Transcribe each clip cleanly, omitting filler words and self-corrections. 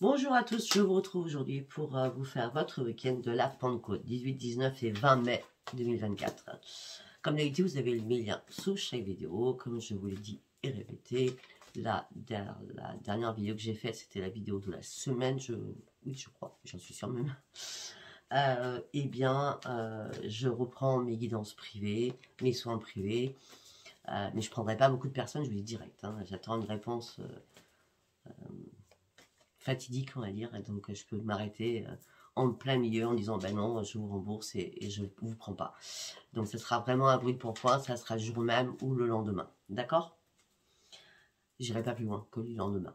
Bonjour à tous, je vous retrouve aujourd'hui pour vous faire votre week-end de la Pentecôte, 18, 19 et 20 mai 2024. Comme d'habitude, vous avez le lien sous chaque vidéo, comme je vous l'ai dit et répété. La dernière vidéo que j'ai faite, c'était la vidéo de la semaine, oui, je crois, j'en suis sûre même. Je reprends mes guidances privées, mes soins privés, mais je ne prendrai pas beaucoup de personnes, je vous dis direct. J'attends une réponse fatidique, on va dire, et donc je peux m'arrêter en plein milieu en disant ben non, je vous rembourse et je ne vous prends pas. Donc ce sera vraiment un bruit pour point, ça sera le jour même ou le lendemain, d'accord? J'irai pas plus loin que le lendemain.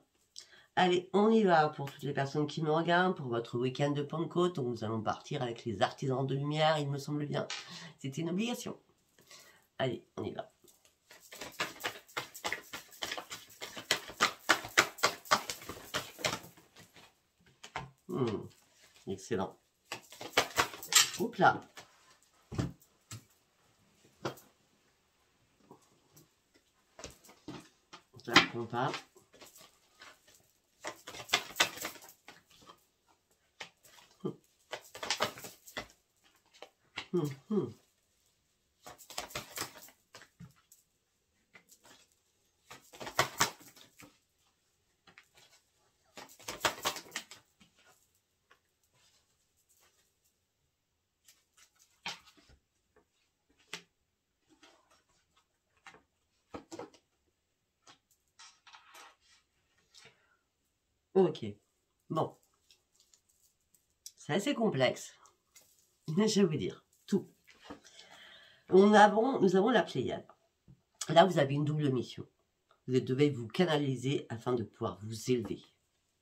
Allez, on y va pour toutes les personnes qui me regardent, pour votre week-end de Pentecôte. Donc nous allons partir avec les artisans de lumière, il me semble bien. C'était une obligation. Allez, on y va. Excellent. Oups là. Ça ne prend pas. Ok, bon, c'est assez complexe, mais je vais vous dire tout. Nous avons la Pléiade. Là, vous avez une double mission. Vous devez vous canaliser afin de pouvoir vous élever.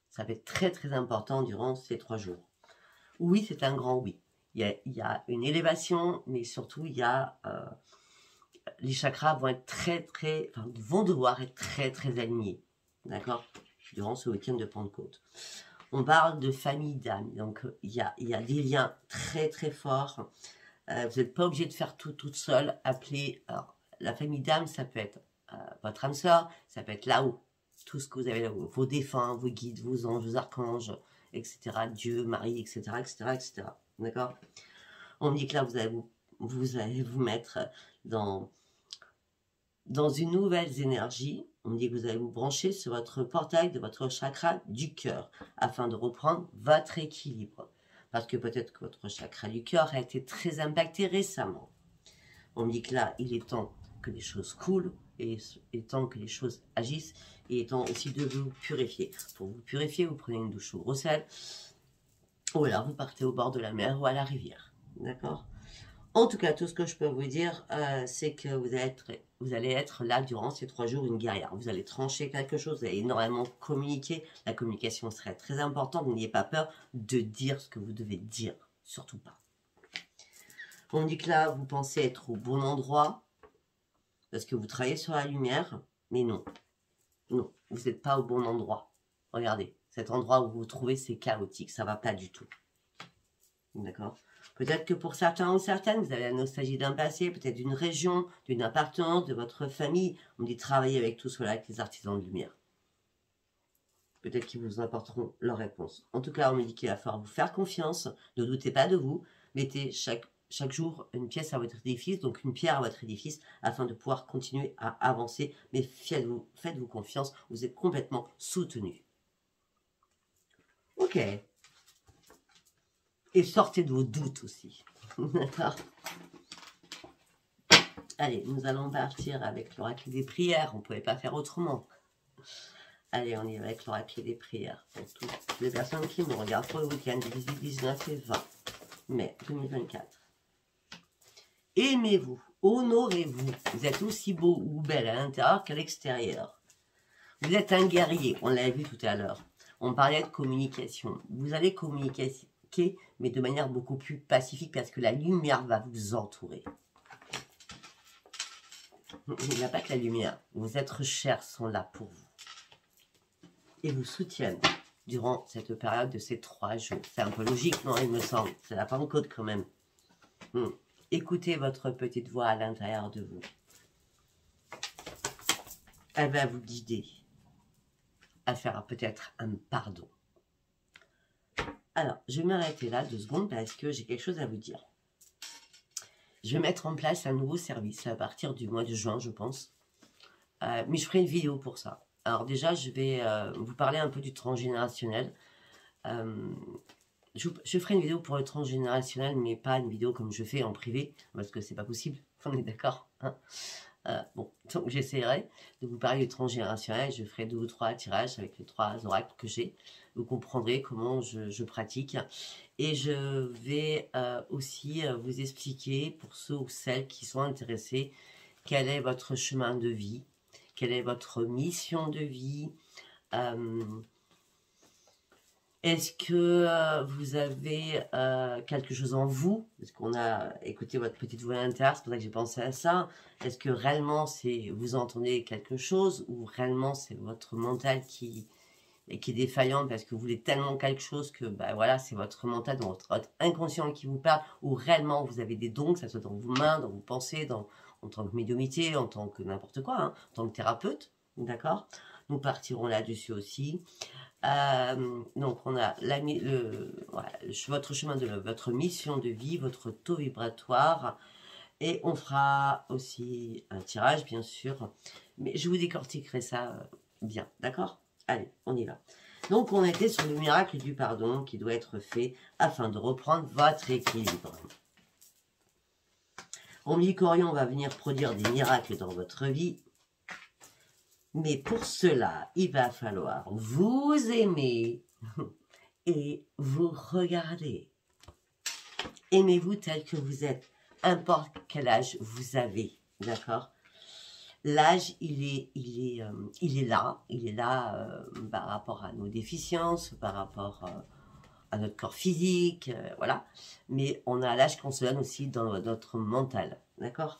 Ça va être très très important durant ces 3 jours. Oui, c'est un grand oui. Il y a une élévation, mais surtout il y a les chakras vont être vont devoir être très alignés, d'accord, durant ce week-end de Pentecôte. On parle de famille d'âme, donc il y a des liens très forts. Vous n'êtes pas obligé de faire tout toute seule. Appelez, alors, la famille d'âme, ça peut être votre âme sœur, ça peut être là-haut, tout ce que vous avez là-haut, vos défunts, vos guides, vos anges, vos archanges, etc. Dieu, Marie, etc. D'accord? On me dit que là, vous allez vous mettre dans une nouvelle énergie. On me dit que vous allez vous brancher sur votre portail de votre chakra du cœur afin de reprendre votre équilibre. Parce que peut-être que votre chakra du cœur a été très impacté récemment. On me dit que là, il est temps que les choses coulent, et il est temps que les choses agissent, et il est temps aussi de vous purifier. Pour vous purifier, vous prenez une douche au gros sel, ou alors vous partez au bord de la mer ou à la rivière. D'accord ? En tout cas, tout ce que je peux vous dire, c'est que vous allez être là durant ces 3 jours une guerrière. Vous allez trancher quelque chose, vous allez énormément communiquer. La communication serait très importante. N'ayez pas peur de dire ce que vous devez dire. Surtout pas. On dit que là, vous pensez être au bon endroit, parce que vous travaillez sur la lumière, mais non. Non, vous n'êtes pas au bon endroit. Regardez, cet endroit où vous vous trouvez, c'est chaotique. Ça ne va pas du tout. D'accord ? Peut-être que pour certains ou certaines, vous avez la nostalgie d'un passé, peut-être d'une région, d'une appartenance, de votre famille. On dit travailler avec tout cela, avec les artisans de lumière. Peut-être qu'ils vous apporteront leur réponse. En tout cas, on me dit qu'il va falloir vous faire confiance. Ne doutez pas de vous. Mettez chaque jour une pièce à votre édifice, donc une pierre à votre édifice, afin de pouvoir continuer à avancer. Mais faites-vous confiance, vous êtes complètement soutenu. Ok. Et sortez de vos doutes aussi. D'accord ? Allez, nous allons partir avec l'oracle des prières. On ne pouvait pas faire autrement. Allez, on y va avec l'oracle des prières. Pour toutes les personnes qui me regardent pour le week-end du 18, 19 et 20 mai 2024. Aimez-vous, honorez-vous. Vous êtes aussi beau ou belle à l'intérieur qu'à l'extérieur. Vous êtes un guerrier, on l'a vu tout à l'heure. On parlait de communication. Vous allez communiquer, mais de manière beaucoup plus pacifique parce que la lumière va vous entourer. Il n'y a pas que la lumière. Vos êtres chers sont là pour vous. Et vous soutiennent durant cette période de ces 3 jours. C'est un peu logique, non, il me semble. C'est la Pentecôte quand même. Écoutez votre petite voix à l'intérieur de vous. Elle va vous guider à faire peut-être un pardon. Alors, je vais m'arrêter là 2 secondes parce que j'ai quelque chose à vous dire. Je vais mettre en place un nouveau service à partir du mois de juin, je pense. Mais je ferai une vidéo pour ça. Alors déjà, je vais vous parler un peu du transgénérationnel. Je ferai une vidéo pour le transgénérationnel, mais pas une vidéo comme je fais en privé, parce que c'est pas possible, on est d'accord, hein. Bon, donc j'essaierai de vous parler du transgénérationnel. Je ferai 2 ou 3 tirages avec les 3 oracles que j'ai. Vous comprendrez comment je pratique. Et je vais aussi vous expliquer, pour ceux ou celles qui sont intéressés, quel est votre chemin de vie, quelle est votre mission de vie. Est-ce que vous avez quelque chose en vous? Parce qu'on a écouté votre petite voix intérieure, c'est pour ça que j'ai pensé à ça. Est-ce que réellement vous entendez quelque chose, ou réellement c'est votre mental qui est défaillant parce que vous voulez tellement quelque chose que bah, voilà, c'est votre mental, votre inconscient qui vous parle, ou réellement vous avez des dons, que ce soit dans vos mains, dans vos pensées, en tant que médiumité, en tant que n'importe quoi, hein, en tant que thérapeute, d'accord? Nous partirons là-dessus aussi. Donc on a voilà, votre chemin de votre mission de vie, votre taux vibratoire, et on fera aussi un tirage bien sûr, mais je vous décortiquerai ça bien, d'accord? Allez, on y va. Donc on était sur le miracle du pardon qui doit être fait afin de reprendre votre équilibre. Omnicorion va venir produire des miracles dans votre vie. Mais pour cela, il va falloir vous aimer et vous regarder. Aimez-vous tel que vous êtes, importe quel âge vous avez, d'accord? L'âge, il est là par rapport à nos déficiences, par rapport à notre corps physique, voilà. Mais on a l'âge qu'on se donne aussi dans notre mental, d'accord?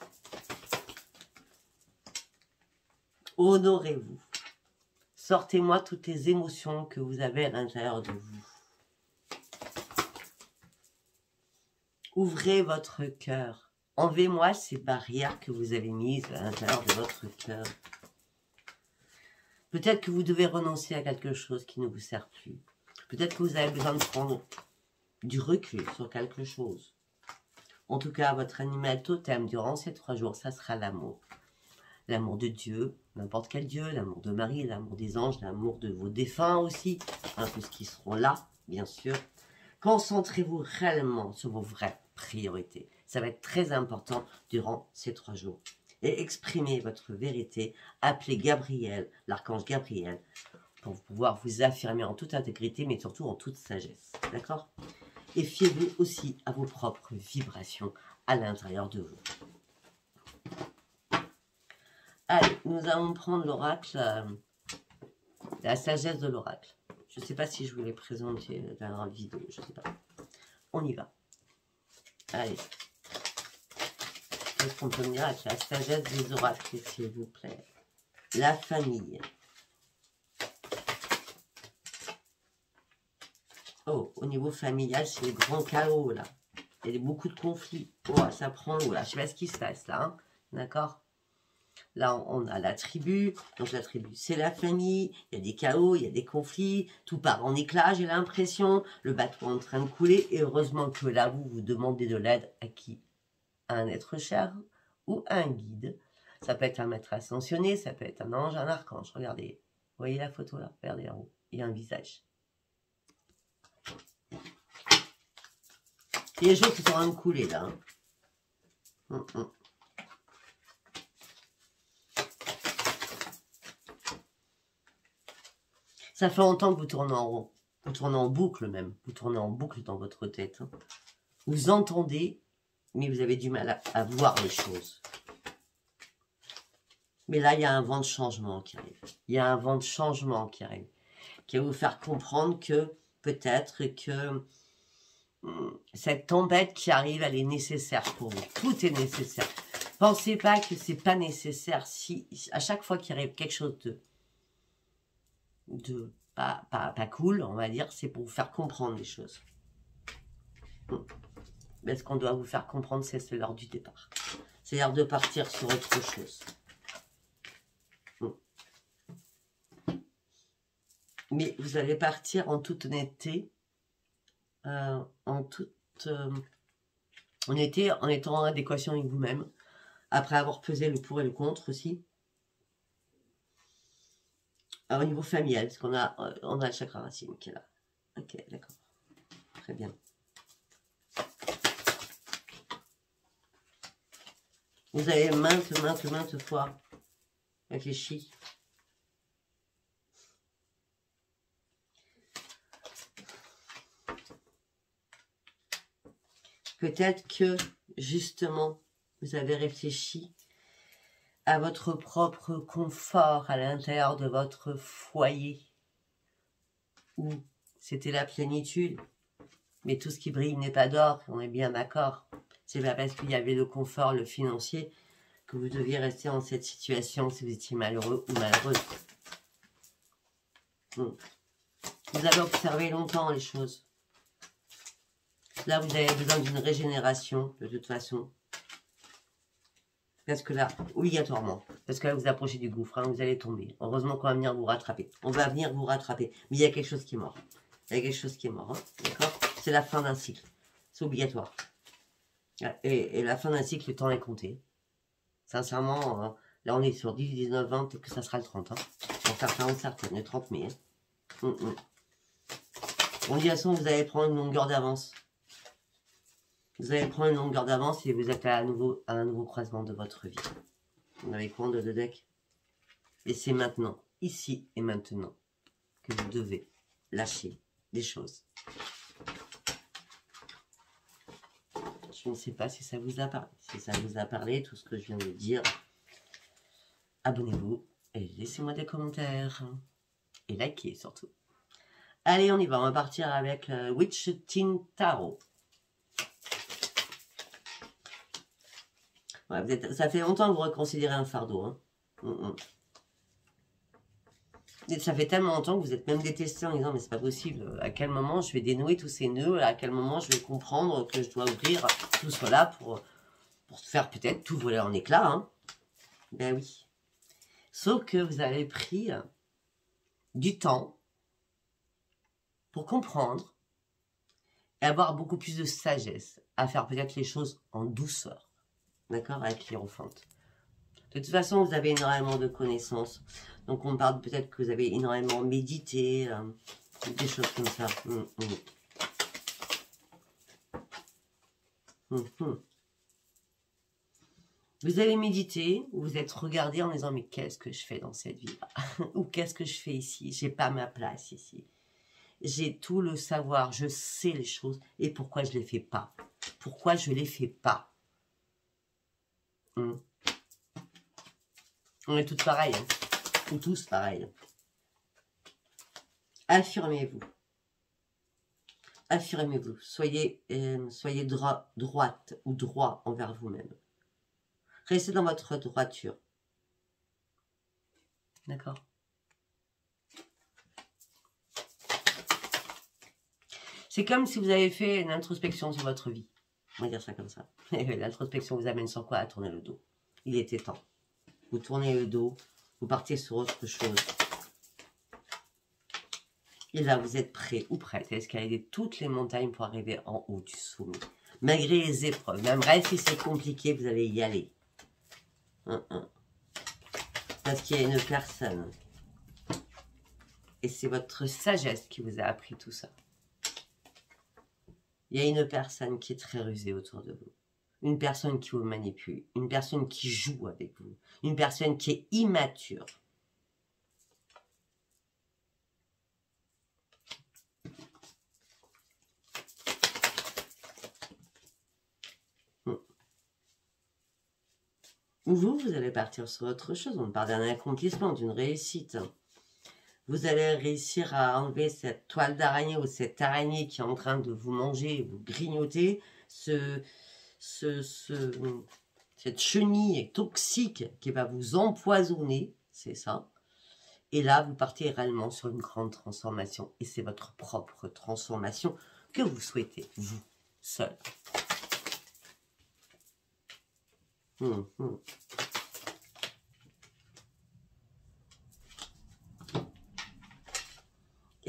Honorez-vous. Sortez-moi toutes les émotions que vous avez à l'intérieur de vous. Ouvrez votre cœur. Enlevez-moi ces barrières que vous avez mises à l'intérieur de votre cœur. Peut-être que vous devez renoncer à quelque chose qui ne vous sert plus. Peut-être que vous avez besoin de prendre du recul sur quelque chose. En tout cas, votre animal totem durant ces 3 jours, ça sera l'amour. L'amour de Dieu, n'importe quel Dieu, l'amour de Marie, l'amour des anges, l'amour de vos défunts aussi, puisqu'ils seront là, bien sûr. Concentrez-vous réellement sur vos vraies priorités. Ça va être très important durant ces 3 jours. Et exprimez votre vérité. Appelez Gabriel, l'archange Gabriel, pour pouvoir vous affirmer en toute intégrité, mais surtout en toute sagesse. D'accord? Et fiez-vous aussi à vos propres vibrations à l'intérieur de vous. Allez, nous allons prendre l'oracle, la sagesse de l'oracle. Je ne sais pas si je vous l'ai présenté dans la vidéo, je ne sais pas. On y va. Allez. Qu'est-ce qu'on peut me dire avec la sagesse des oracles, s'il vous plaît? La famille. Oh, au niveau familial, c'est le grand chaos, là. Il y a beaucoup de conflits. Oh, ça prend l'eau, là. Je ne sais pas ce qui se passe, là. Hein. D'accord? Là, on a la tribu. Donc, la tribu, c'est la famille. Il y a des chaos, il y a des conflits. Tout part en éclat, j'ai l'impression. Le bateau est en train de couler. Et heureusement que là, vous demandez de l'aide à qui? À un être cher ou à un guide. Ça peut être un maître ascensionné, ça peut être un ange, un archange. Regardez. Vous voyez la photo, là? Regardez en haut. Il y a un visage. Il y a des choses qui sont en train de couler, là. Hein. Ça fait longtemps que vous tournez en rond. Vous tournez en boucle même. Vous tournez en boucle dans votre tête. Hein. Vous entendez, mais vous avez du mal à voir les choses. Mais là, il y a un vent de changement qui arrive. Il y a un vent de changement qui arrive. Qui va vous faire comprendre que peut-être que cette tempête qui arrive, elle est nécessaire pour vous. Tout est nécessaire. Pensez pas que c'est pas nécessaire. Si à chaque fois qu'il arrive quelque chose de pas cool, on va dire, c'est pour vous faire comprendre les choses. Mais ce qu'on doit vous faire comprendre, c'est l'heure du départ. C'est l'heure de partir sur autre chose. Mais vous allez partir en toute honnêteté en toute honnêteté, en étant en adéquation avec vous-même, après avoir pesé le pour et le contre aussi. Alors, au niveau familial, parce qu'on a, on a le chakra racine qui est là. Ok, d'accord. Très bien. Vous avez maintes fois réfléchi. Peut-être que, justement, vous avez réfléchi à votre propre confort à l'intérieur de votre foyer, où c'était la plénitude. Mais tout ce qui brille n'est pas d'or, on est bien d'accord. C'est pas parce qu'il y avait le confort, le financier, que vous deviez rester dans cette situation si vous étiez malheureux ou malheureuse. Vous avez observé longtemps les choses. Là, vous avez besoin d'une régénération, de toute façon. Parce que là, obligatoirement, parce que là, vous approchez du gouffre, hein, vous allez tomber. Heureusement qu'on va venir vous rattraper. On va venir vous rattraper. Mais il y a quelque chose qui est mort. Il y a quelque chose qui est mort, hein, d'accord? C'est la fin d'un cycle. C'est obligatoire. Et la fin d'un cycle, le temps est compté. Sincèrement, là, on est sur 10, 19, 20, peut-être que ça sera le 30. Hein. Pour certains ou certaines, le 30 mai. Hein. On dit à son, vous allez prendre une longueur d'avance. Vous allez prendre une longueur d'avance et vous êtes à un nouveau croisement de votre vie. Vous avez quoi de deck? Et c'est maintenant, ici et maintenant, que vous devez lâcher des choses. Je ne sais pas si ça vous a parlé. Si ça vous a parlé, tout ce que je viens de dire, abonnez-vous et laissez-moi des commentaires. Et likez surtout. Allez, on y va. On va partir avec Witch Tin Tarot. Ouais, ça fait longtemps que vous reconsidérez un fardeau. Hein. Et ça fait tellement longtemps que vous êtes même détesté en disant mais c'est pas possible. À quel moment je vais dénouer tous ces nœuds? À quel moment je vais comprendre que je dois ouvrir tout cela pour faire peut-être tout voler en éclats. Hein. Ben oui. Sauf que vous avez pris du temps pour comprendre et avoir beaucoup plus de sagesse à faire peut-être les choses en douceur. D'accord? Avec l'hiérophante. De toute façon, vous avez énormément de connaissances. Donc, on parle peut-être que vous avez énormément médité, des choses comme ça. Vous avez médité, vous êtes regardé en disant, mais qu'est-ce que je fais dans cette vie-là? Ou qu'est-ce que je fais ici? J'ai pas ma place ici. J'ai tout le savoir, je sais les choses. Et pourquoi je les fais pas? Pourquoi je les fais pas? On est toutes pareilles, hein. Ou tous pareils. Affirmez-vous. Affirmez-vous. Soyez droite ou droit envers vous-même. Restez dans votre droiture. D'accord? C'est comme si vous avez fait une introspection sur votre vie. On va dire ça comme ça. L'introspection vous amène sur quoi? À tourner le dos. Il était temps. Vous tournez le dos, vous partez sur autre chose. Et là, vous êtes prêt ou prête à escalader toutes les montagnes pour arriver en haut du sommet. Malgré les épreuves, même si c'est compliqué, vous allez y aller. Parce qu'il y a une personne. Et c'est votre sagesse qui vous a appris tout ça. Il y a une personne qui est très rusée autour de vous. Une personne qui vous manipule. Une personne qui joue avec vous. Une personne qui est immature. Vous allez partir sur autre chose. On parle d'un accomplissement, d'une réussite. Vous allez réussir à enlever cette toile d'araignée ou cette araignée qui est en train de vous manger, vous grignoter, cette chenille toxique qui va vous empoisonner, c'est ça. Et là, vous partez réellement sur une grande transformation. Et c'est votre propre transformation que vous souhaitez, vous, seul.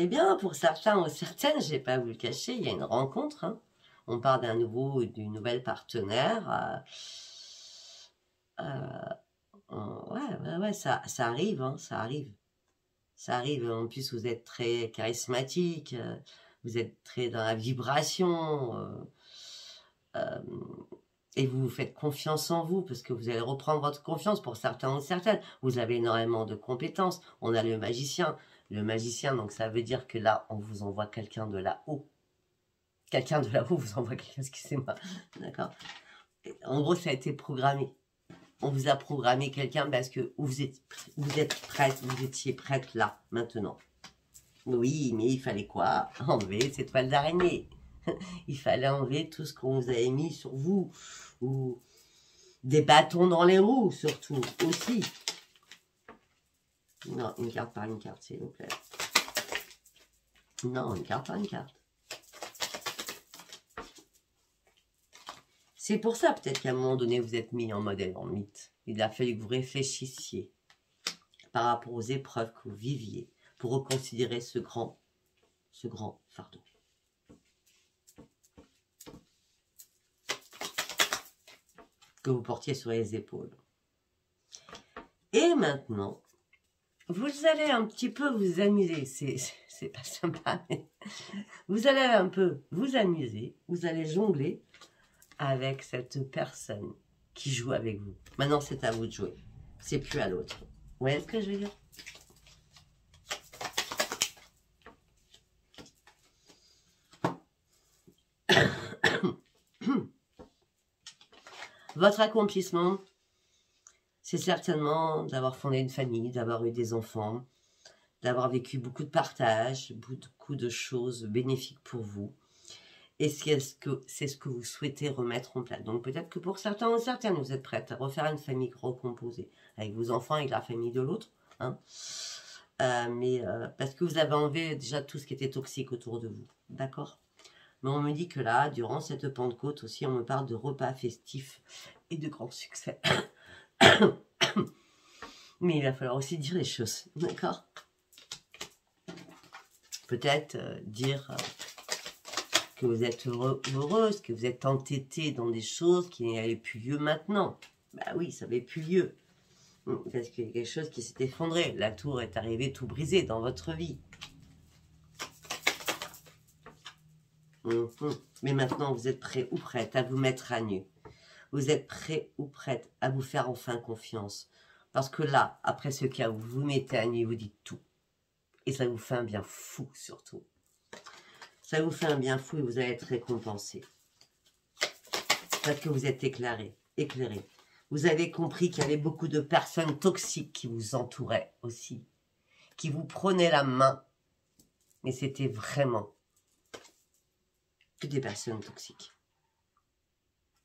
Eh bien, pour certains ou certaines, je n'ai pas vous le cacher, il y a une rencontre. Hein. On parle d'un nouveau ou d'une nouvelle partenaire. Ouais, ça arrive, hein, ça arrive. Ça arrive. En plus, vous êtes très charismatique, vous êtes très dans la vibration, et vous vous faites confiance en vous, parce que vous allez reprendre votre confiance pour certains ou certaines. Vous avez énormément de compétences. On a le magicien. Le magicien, donc ça veut dire que là, on vous envoie quelqu'un de là-haut. Quelqu'un de là-haut vous envoie quelqu'un, excusez-moi. D'accord. En gros, ça a été programmé. On vous a programmé quelqu'un parce que vous êtes prête, vous étiez prête là, maintenant. Oui, mais il fallait quoi? Enlever cette toile d'araignée. Il fallait enlever tout ce qu'on vous avait mis sur vous. Ou des bâtons dans les roues, surtout, aussi. Non, une carte par une carte, s'il vous plaît. Non, une carte par une carte. C'est pour ça, peut-être qu'à un moment donné, vous êtes mis en modèle, en mythe. Il a fallu que vous réfléchissiez par rapport aux épreuves que vous viviez pour reconsidérer ce grand fardeau. Que vous portiez sur les épaules. Et maintenant, vous allez un petit peu vous amuser. C'est pas sympa, mais vous allez un peu vous amuser. Vous allez jongler avec cette personne qui joue avec vous. Maintenant, c'est à vous de jouer. C'est plus à l'autre. Vous voyez ce que je veux dire? Votre accomplissement, c'est certainement d'avoir fondé une famille, d'avoir eu des enfants, d'avoir vécu beaucoup de partage, beaucoup de choses bénéfiques pour vous. Et c'est ce que vous souhaitez remettre en place. Donc peut-être que pour certains ou certaines, vous êtes prêtes à refaire une famille recomposée, avec vos enfants, avec la famille de l'autre. Hein. Parce que vous avez enlevé déjà tout ce qui était toxique autour de vous. D'accord? Mais on me dit que là, durant cette Pentecôte aussi, on me parle de repas festifs et de grands succès. Mais il va falloir aussi dire les choses. D'accord? Peut-être dire... que vous êtes heureuse, que vous êtes entêtée dans des choses qui n'avaient plus lieu maintenant. Bah oui, ça n'avait plus lieu. Parce qu'il y a quelque chose qui s'est effondré. La tour est arrivée tout brisée dans votre vie. Mais maintenant, vous êtes prêt ou prête à vous mettre à nu. Vous êtes prêt ou prête à vous faire enfin confiance. Parce que là, après ce cas où vous vous mettez à nu, vous dites tout. Et ça vous fait un bien fou, surtout. Ça vous fait un bien fou et vous allez être récompensé. Parce que vous êtes éclairé. Vous avez compris qu'il y avait beaucoup de personnes toxiques qui vous entouraient aussi. Qui vous prenaient la main. Mais c'était vraiment que des personnes toxiques.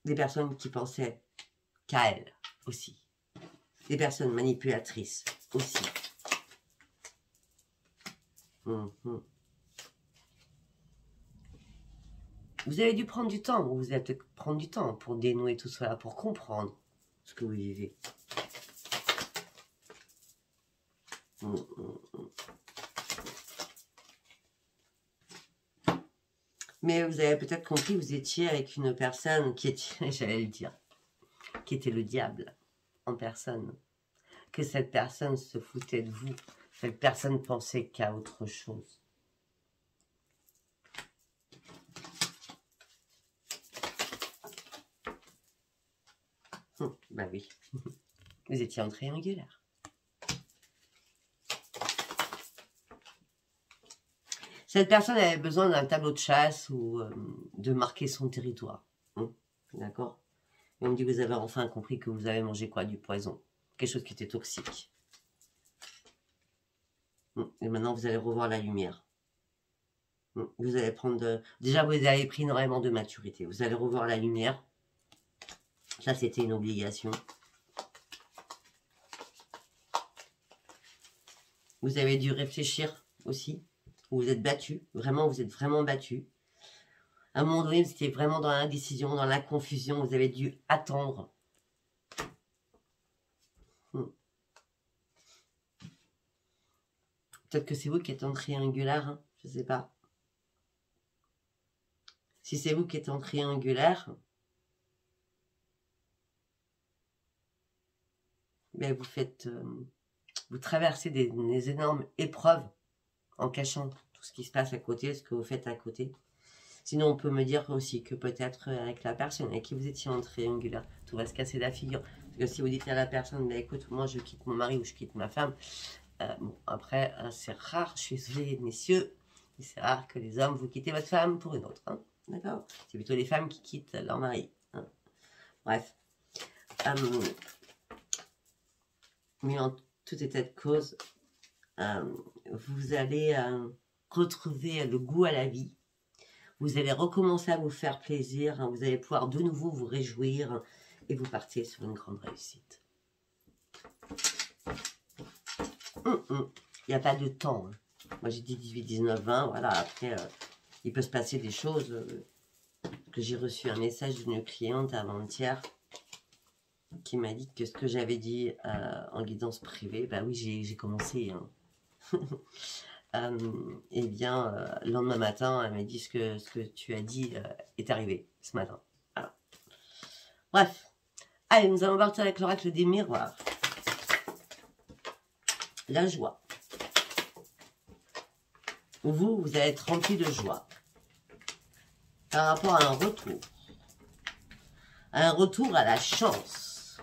Des personnes qui pensaient qu'à elles aussi. Des personnes manipulatrices aussi. Vous avez dû prendre du temps, vous avez peut-être prendre du temps pour dénouer tout cela, pour comprendre ce que vous vivez. Mais vous avez peut-être compris, vous étiez avec une personne qui était, j'allais le dire, qui était le diable en personne. Que cette personne se foutait de vous. Cette personne pensait qu'à autre chose. Bah oui. Vous étiez en triangulaire. Cette personne avait besoin d'un tableau de chasse ou de marquer son territoire. D'accord? Et on me dit, vous avez enfin compris que vous avez mangé quoi? Du poison. Quelque chose qui était toxique. Et maintenant, vous allez revoir la lumière. Vous allez prendre... Déjà, vous avez pris énormément de maturité. Vous allez revoir la lumière. Ça, c'était une obligation. Vous avez dû réfléchir aussi. Vous vous êtes battu. Vraiment, vous êtes vraiment battu. À un moment donné, vous étiez vraiment dans l'indécision, dans la confusion. Vous avez dû attendre. Peut-être que c'est vous qui êtes en triangulaire, hein, je ne sais pas. Si c'est vous qui êtes en triangulaire, ben vous traversez des énormes épreuves en cachant tout ce qui se passe à côté, ce que vous faites à côté. Sinon, on peut me dire aussi que peut-être avec la personne avec qui vous étiez en triangulaire, tout va se casser la figure. Parce que si vous dites à la personne, ben écoute, moi je quitte mon mari ou je quitte ma femme, bon, après, c'est rare, je suis désolée, messieurs, c'est rare que les hommes vous quittez votre femme pour une autre. Hein, d'accord? C'est plutôt les femmes qui quittent leur mari. Hein. Bref. Mais en tout état de cause, vous allez retrouver le goût à la vie. Vous allez recommencer à vous faire plaisir. Hein, vous allez pouvoir de nouveau vous réjouir. Hein, et vous partez sur une grande réussite. Il n'y a pas de temps. Hein. Moi, j'ai dit 18, 19, 20. Voilà, après, il peut se passer des choses. Que j'ai reçu un message d'une cliente avant-hier qui m'a dit que ce que j'avais dit en guidance privée, bah oui, j'ai commencé. Hein. Eh bien, le lendemain matin, elle m'a dit ce que tu as dit est arrivé ce matin. Voilà. Bref. Allez, nous allons partir avec l'oracle des miroirs. La joie. Vous allez être rempli de joie. Par rapport à un retour. Un retour à la chance.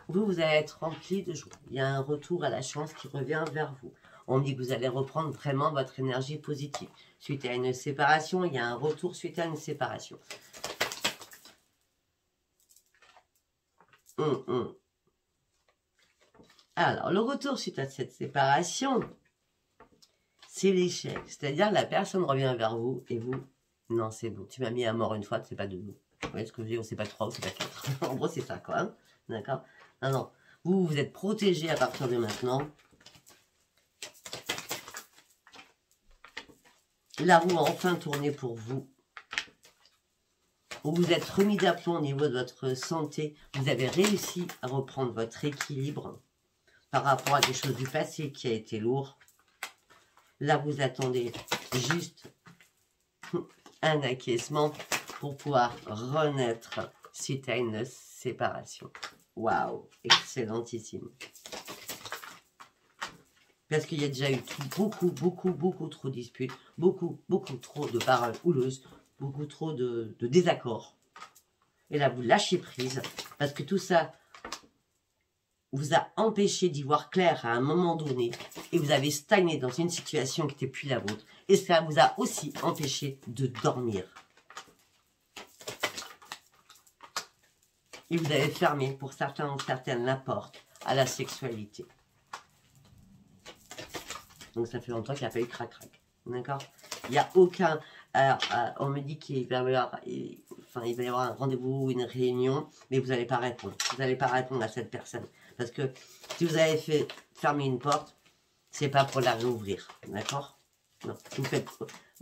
Vous allez être rempli de joie. Il y a un retour à la chance qui revient vers vous. On dit que vous allez reprendre vraiment votre énergie positive. Suite à une séparation, il y a un retour suite à une séparation. Alors, le retour suite à cette séparation, c'est l'échec. C'est-à-dire la personne revient vers vous et vous, non, c'est bon. Tu m'as mis à mort une fois, c'est pas deux. Vous voyez ce que je veux dire? C'est pas trois ou c'est pas quatre. En gros, c'est ça, quoi. Hein, d'accord? Non, non. Vous êtes protégé à partir de maintenant. La roue a enfin tourné pour vous. Vous êtes remis d'aplomb au niveau de votre santé. Vous avez réussi à reprendre votre équilibre par rapport à des choses du passé qui a été lourd. Là, vous attendez juste un acquiescement pour pouvoir renaître suite à une séparation. Waouh, excellentissime. Parce qu'il y a déjà eu beaucoup trop de disputes, beaucoup trop de paroles houleuses, beaucoup trop de désaccords. Et là, vous lâchez prise, parce que tout ça vous a empêché d'y voir clair à un moment donné, et vous avez stagné dans une situation qui n'était plus la vôtre. Et ça vous a aussi empêché de dormir. Et vous avez fermé, pour certains ou certaines, la porte à la sexualité. Donc ça fait longtemps qu'il n'y a pas eu crac-crac. D'accord? Il n'y a aucun... Alors, on me dit qu'il va y avoir... Enfin, il va y avoir un rendez-vous, une réunion, mais vous n'allez pas répondre. Vous n'allez pas répondre à cette personne. Parce que si vous avez fait fermer une porte, c'est pas pour la réouvrir. D'accord? Non. Vous faites...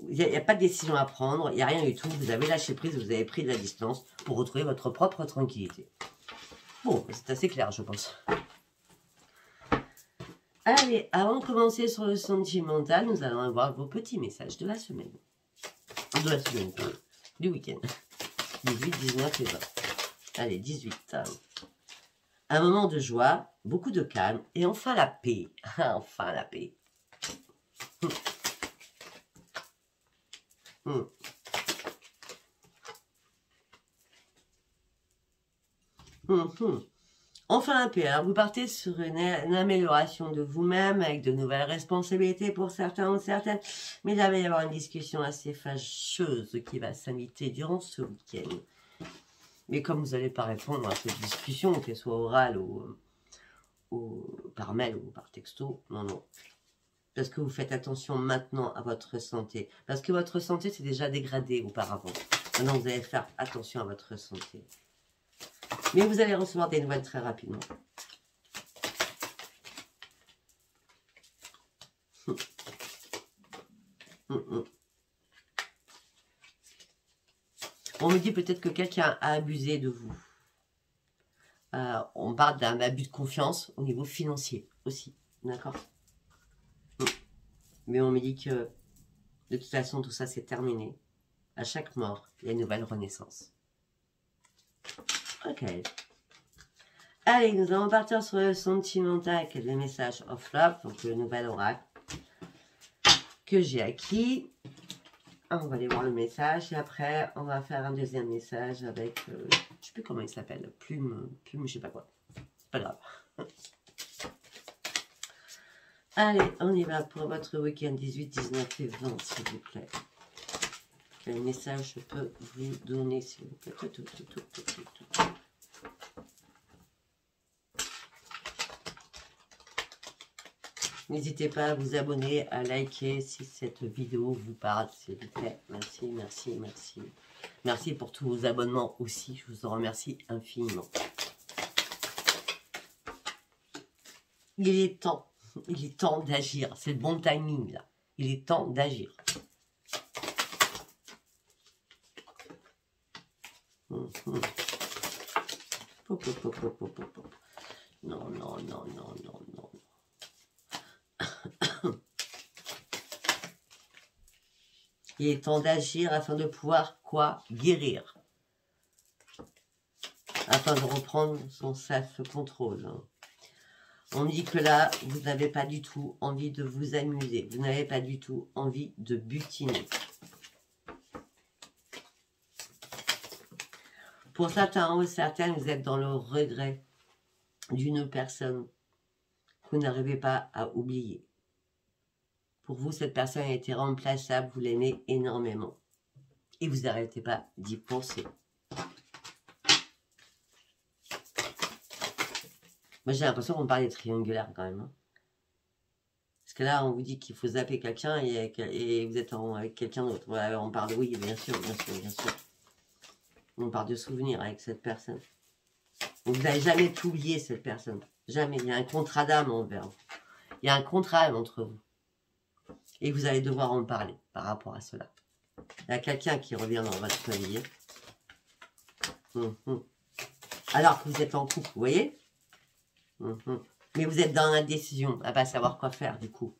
Il n'y a pas de décision à prendre, il n'y a rien du tout. Vous avez lâché prise, vous avez pris de la distance pour retrouver votre propre tranquillité. Bon, c'est assez clair, je pense. Allez, avant de commencer sur le sentimental, nous allons avoir vos petits messages de la semaine. De la semaine, du week-end. 18, 19 et 20. Allez, 18. Un moment de joie, beaucoup de calme et enfin la paix. Enfin la paix. Enfin la paix. Alors vous partez sur une amélioration de vous-même avec de nouvelles responsabilités pour certains ou certaines. Mais il va y avoir une discussion assez fâcheuse qui va s'inviter durant ce week-end. Mais comme vous n'allez pas répondre à cette discussion, qu'elle soit orale ou par mail ou par texto, non. Parce que vous faites attention maintenant à votre santé. Parce que votre santé s'est déjà dégradée auparavant. Maintenant, vous allez faire attention à votre santé. Mais vous allez recevoir des nouvelles très rapidement. On me dit peut-être que quelqu'un a abusé de vous. On parle d'un abus de confiance au niveau financier aussi. D'accord? Mais on me dit que de toute façon, tout ça, c'est terminé. À chaque mort, il y a une nouvelle renaissance. Ok. Allez, nous allons partir sur le sentimental avec les messages of love, donc le nouvel oracle que j'ai acquis. On va aller voir le message et après, on va faire un deuxième message avec, je ne sais plus comment il s'appelle, plume, je sais pas quoi. C'est pas grave. Allez, on y va pour votre week-end 18, 19 et 20, s'il vous plaît. Quel message je peux vous donner, s'il vous plaît? N'hésitez pas à vous abonner, à liker si cette vidéo vous parle, s'il vous plaît. Merci, merci, merci. Merci pour tous vos abonnements aussi. Je vous en remercie infiniment. Il est temps d'agir. C'est le bon timing, là. Il est temps d'agir. Non, non, non, non, non, non. Il est temps d'agir afin de pouvoir, quoi, guérir. Afin de reprendre son self-contrôle. On dit que là, vous n'avez pas du tout envie de vous amuser. Vous n'avez pas du tout envie de butiner. Pour certains ou certaines, vous êtes dans le regret d'une personne que vous n'arrivez pas à oublier. Pour vous, cette personne a été remplaçable, vous l'aimez énormément. Et vous n'arrêtez pas d'y penser. Moi, j'ai l'impression qu'on parle des triangulaires quand même. Hein. Parce que là, on vous dit qu'il faut zapper quelqu'un et vous êtes avec quelqu'un d'autre. Voilà, on parle de oui, bien sûr, bien sûr, bien sûr. On parle de souvenirs avec cette personne. Vous n'avez jamais oublié cette personne. Jamais. Il y a un contrat d'âme envers vous. Il y a un contrat entre vous. Et vous allez devoir en parler par rapport à cela. Il y a quelqu'un qui revient dans votre vie. Alors que vous êtes en couple, vous voyez? Mais vous êtes dans l'indécision, à ne pas savoir quoi faire du coup.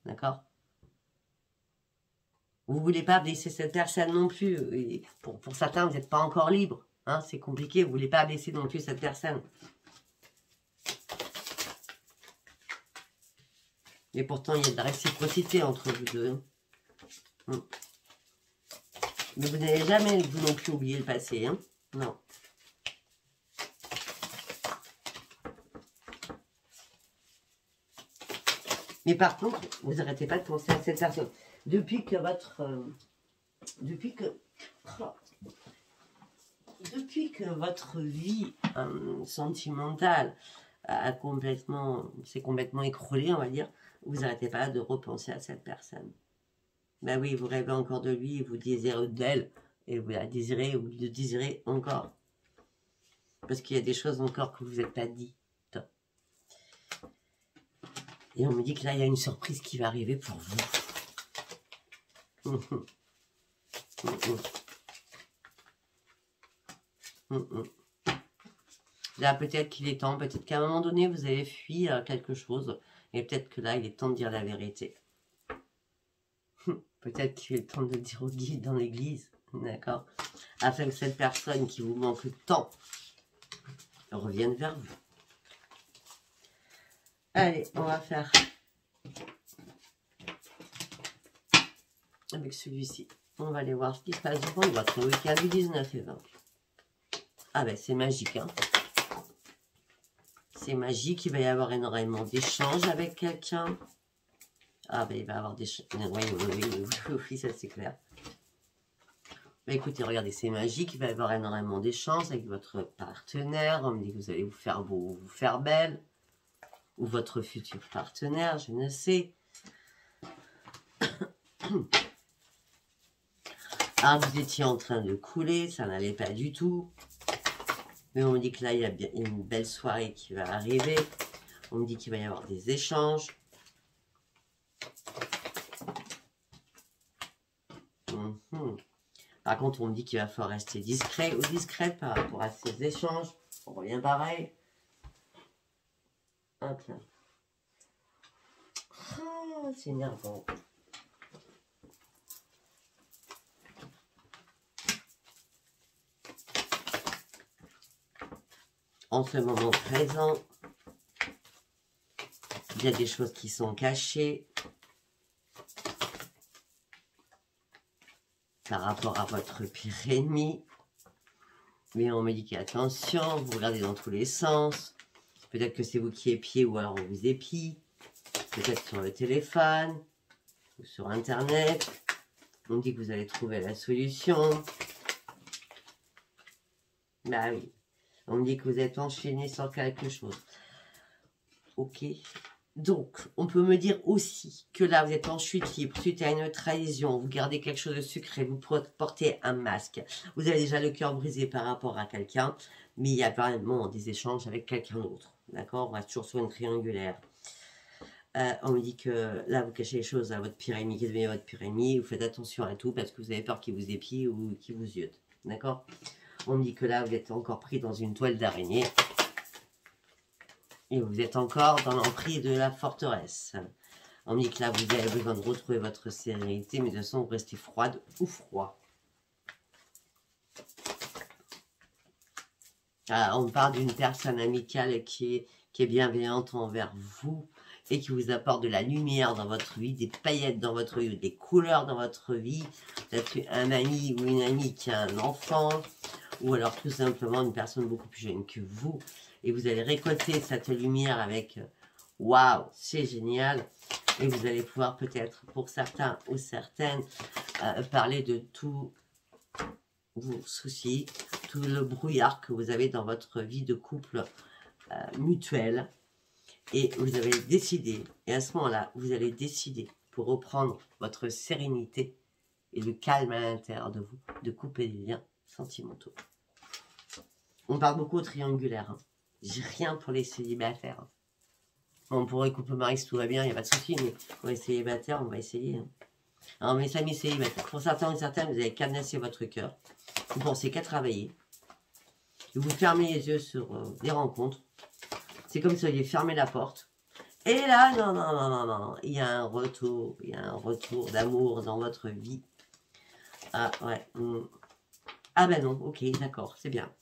D'accord? Vous ne voulez pas blesser cette personne non plus. Et pour certains, vous n'êtes pas encore libre. Hein, c'est compliqué, vous ne voulez pas blesser non plus cette personne. Et pourtant, il y a de la réciprocité entre vous deux. Mais vous n'avez jamais, vous non plus, oublié le passé. Hein? Non. Mais par contre, vous n'arrêtez pas de penser à cette personne. Depuis que votre vie sentimentale s'est complètement écroulée, on va dire, vous n'arrêtez pas de repenser à cette personne. Ben oui, vous rêvez encore de lui, vous désirez d'elle, et vous la désirez ou le désirez encore. Parce qu'il y a des choses encore que vous n'êtes pas dites. Et on me dit que là, il y a une surprise qui va arriver pour vous. Là, peut-être qu'il est temps, peut-être qu'à un moment donné, vous avez fui quelque chose. Et peut-être que là, il est temps de dire la vérité. Peut-être qu'il est temps de dire au guide dans l'église. D'accord? Afin que cette personne qui vous manque tant revienne vers vous. Allez, on va faire avec celui-ci. On va aller voir ce qui se passe durant votre week-end du 19 et 20. Ah ben, c'est magique, hein. C'est magique, il va y avoir énormément d'échanges avec quelqu'un. Ah ben, il va y avoir des... Oui, ça c'est clair. Ben, écoutez, regardez, c'est magique, il va y avoir énormément d'échanges avec votre partenaire. On me dit que vous allez vous faire belle. Ou votre futur partenaire, je ne sais. Ah, vous étiez en train de couler, ça n'allait pas du tout. Mais on me dit que là, il y a bien une belle soirée qui va arriver. On me dit qu'il va y avoir des échanges. Par contre, on me dit qu'il va falloir rester discret ou discrète par rapport à ces échanges. On revient pareil. Hop là. Oh, c'est énervant. En ce moment présent, il y a des choses qui sont cachées par rapport à votre pire ennemi. Mais on me dit qu'attention, vous regardez dans tous les sens. Peut-être que c'est vous qui épiez ou alors on vous épie. Peut-être sur le téléphone ou sur Internet. On dit que vous allez trouver la solution. Bah oui. On me dit que vous êtes enchaîné sur quelque chose. Ok. Donc, on peut me dire aussi que là, vous êtes en chute libre suite à une trahison. Vous gardez quelque chose de secret. Vous portez un masque. Vous avez déjà le cœur brisé par rapport à quelqu'un. Mais il y a vraiment des échanges avec quelqu'un d'autre. D'accord? On reste toujours sur une triangulaire. On me dit que là, vous cachez les choses à votre pire ennemi qui devient votre pire ennemi. Vous faites attention à tout parce que vous avez peur qu'il vous épie ou qu'il vous ziote. D'accord? On me dit que là, vous êtes encore pris dans une toile d'araignée. Et vous êtes encore dans l'emprise de la forteresse. On me dit que là, vous avez besoin de retrouver votre sérénité, mais de toute façon, vous restez froide ou froid. On me parle d'une personne amicale qui est bienveillante envers vous et qui vous apporte de la lumière dans votre vie, des paillettes dans votre vie, des couleurs dans votre vie. Peut-être un ami ou une amie qui a un enfant, ou alors tout simplement une personne beaucoup plus jeune que vous. Et vous allez récolter cette lumière avec « Waouh, c'est génial !» Et vous allez pouvoir peut-être, pour certains ou certaines, parler de tous vos soucis, tout le brouillard que vous avez dans votre vie de couple mutuelle. Et vous avez décidé, et à ce moment-là, vous allez décider, pour reprendre votre sérénité et le calme à l'intérieur de vous, de couper les liens sentimentaux. On parle beaucoup au triangulaire. Hein. J'ai rien pour les célibataires. Bon, pour les couples mari, si tout va bien, il n'y a pas de souci, mais pour les célibataires, on va essayer. Hein. Alors, mes amis célibataires, pour certains et certaines, vous avez cadenassé votre cœur. Vous pensez qu'à travailler. Vous fermez les yeux sur des rencontres. C'est comme si vous aviez fermé la porte. Et là, non, il y a un retour. Il y a un retour d'amour dans votre vie. Ah, ouais. Ah ben non, ok, d'accord, c'est bien.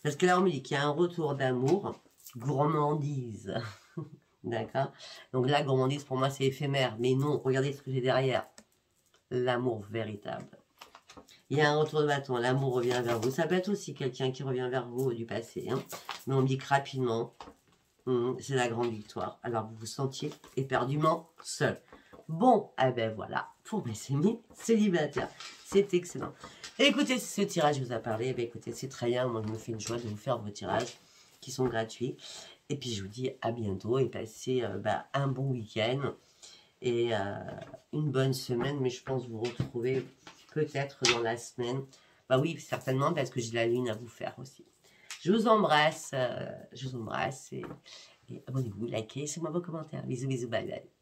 Parce que là, on me dit qu'il y a un retour d'amour, gourmandise. D'accord? Donc la gourmandise, pour moi, c'est éphémère. Mais non, regardez ce que j'ai derrière. L'amour véritable. Il y a un retour de bâton, l'amour revient vers vous. Ça peut être aussi quelqu'un qui revient vers vous du passé. Hein. Mais on me dit que rapidement, c'est la grande victoire. Alors vous vous sentiez éperdument seul. Bon, eh ben voilà, pour mes amis célibataires. C'est excellent. Écoutez, si ce tirage vous a parlé, eh bien, écoutez, c'est très bien. Moi, je me fais une joie de vous faire vos tirages qui sont gratuits. Et puis, je vous dis à bientôt et passez un bon week-end et une bonne semaine. Mais je pense vous retrouver peut-être dans la semaine. Bah oui, certainement, parce que j'ai la lune à vous faire aussi. Je vous embrasse et abonnez-vous, likez, laissez-moi vos commentaires. Bisous, bisous, bye bye.